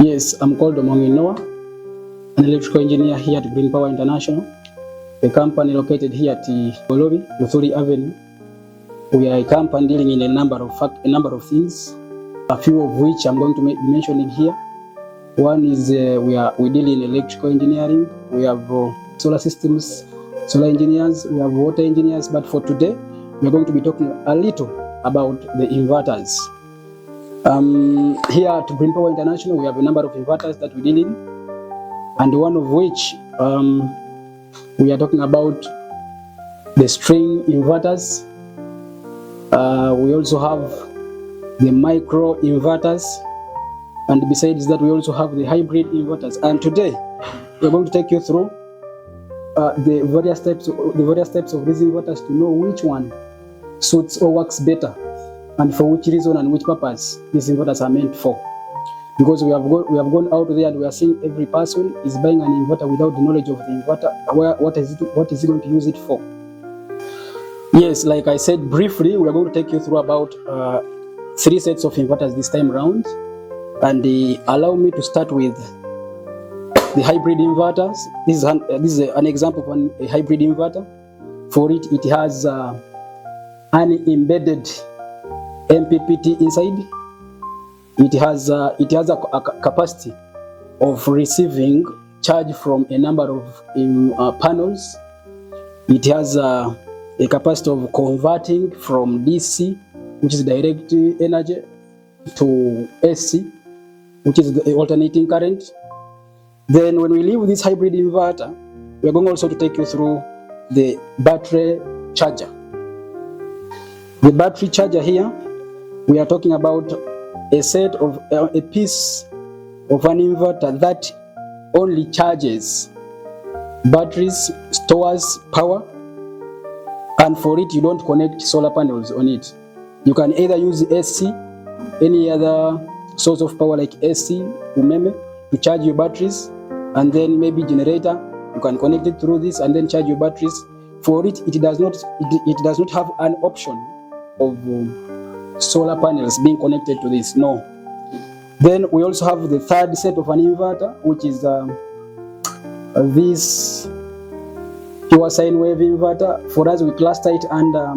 Yes, I'm called Omongi Noah, an electrical engineer here at Green Power International, a company located here at Bolobi, Luthuli Avenue. We are a company dealing in a number of things, a few of which I'm going to be mentioning here. One is we deal in electrical engineering. We have solar systems, solar engineers, we have water engineers, but for today, we're going to be talking a little about the inverters. Here at Green Power International, we have a number of inverters that we deal in, and one of which we are talking about the string inverters. We also have the micro inverters, and besides that, we also have the hybrid inverters. And today, we're going to take you through the various types of these inverters to know which one suits or works better, and for which reason and which purpose these inverters are meant for. Because we have gone out there and we are seeing every person is buying an inverter without the knowledge of the inverter. What is he going to use it for? Yes, like I said briefly, we are going to take you through about 3 sets of inverters this time round, and allow me to start with the hybrid inverters. This is an example of a hybrid inverter. For it, it has an embedded MPPT inside. It has a capacity of receiving charge from a number of panels. It has a capacity of converting from DC, which is direct energy, to AC, which is the alternating current. Then when we leave this hybrid inverter, we are going also to take you through the battery charger. The battery charger here, we are talking about a piece of an inverter that only charges batteries, stores power, and for it you don't connect solar panels on it. You can either use AC, any other source of power like AC, umeme, to charge your batteries, and then maybe generator, you can connect it through this and then charge your batteries. For it, it does not have an option of solar panels being connected to this. No. Then we also have the third set of an inverter, which is this pure sine wave inverter. For us, we cluster it under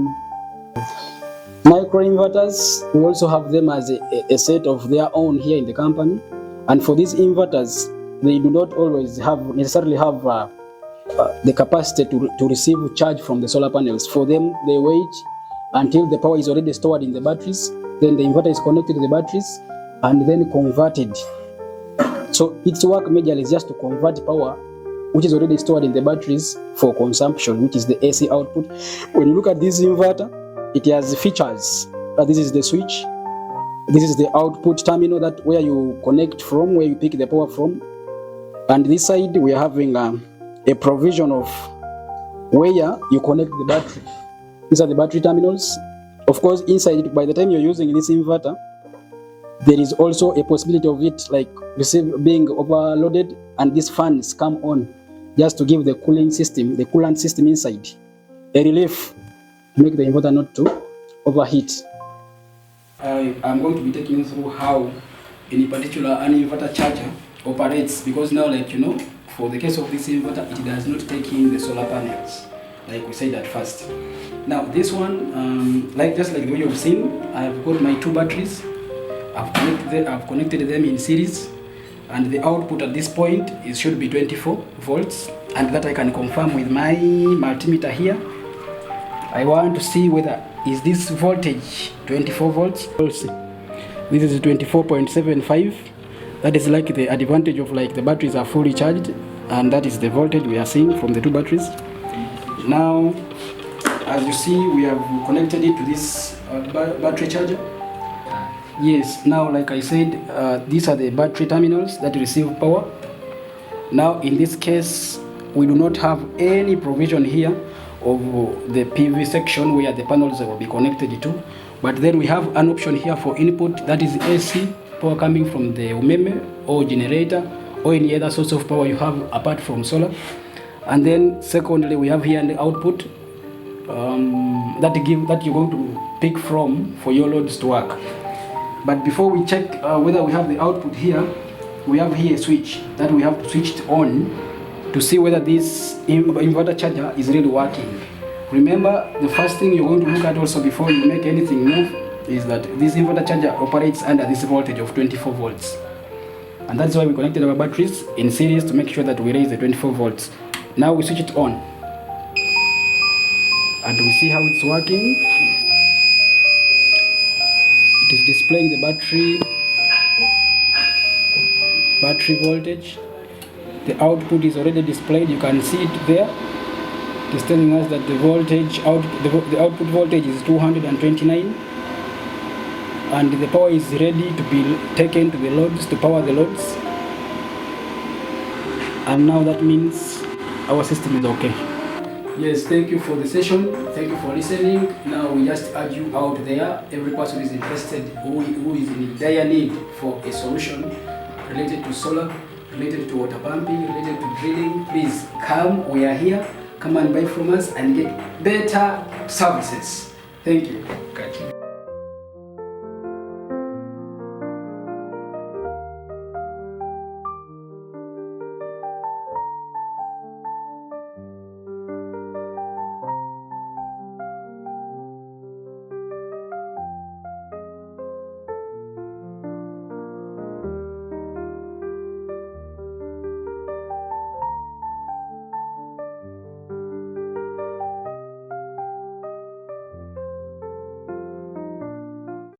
micro inverters. We also have them as a set of their own here in the company. And for these inverters, they do not always necessarily have the capacity to receive charge from the solar panels. For them, they wait until the power is already stored in the batteries. Then the inverter is connected to the batteries and then converted. So its work majorly is just to convert power which is already stored in the batteries for consumption, which is the AC output. When you look at this inverter, it has features. This is the switch. This is the output terminal, that where you connect from, where you pick the power from. And this side, we are having a provision of where you connect the battery. These are the battery terminals. Of course, inside it, by the time you're using this inverter, there is also a possibility of it being overloaded, and these fans come on just to give the coolant system inside a relief to make the inverter not to overheat. I'm going to be taking you through how in particular an inverter charger operates, because now, like you know, for the case of this inverter, it does not take in the solar panels, like we said at first. Now this one, just like the way you've seen, I have got my 2 batteries. I've connected them in series, and the output at this point should be 24 volts, and that I can confirm with my multimeter here. I want to see whether is this voltage 24 volts. This is 24.75. That is like the advantage of the batteries are fully charged, and that is the voltage we are seeing from the 2 batteries. Now, as you see, we have connected it to this battery charger. Yes, now like I said, these are the battery terminals that receive power. Now in this case, we do not have any provision here of the PV section where the panels will be connected to, but then we have an option here for input, that is AC, power coming from the umeme or generator or any other source of power you have apart from solar. And then secondly, we have here the output that you're going to pick from for your loads to work. But before we check whether we have the output here, we have here a switch that we have switched on to see whether this inverter charger is really working. Remember, the first thing you're going to look at also before you make anything move is that this inverter charger operates under this voltage of 24 volts. And that's why we connected our batteries in series to make sure that we raise the 24 volts. Now we switch it on. And we see how it's working. It is displaying the battery voltage. The output is already displayed. You can see it there. It is telling us that the output voltage is 229, and the power is ready to be taken to the loads to power the loads. And now that means our system is okay. Yes, thank you for the session. Thank you for listening. Now we just urge you out there, every person who is interested, who is in dire need for a solution related to solar, related to water pumping, related to drilling, please come. We are here. Come and buy from us and get better services. Thank you.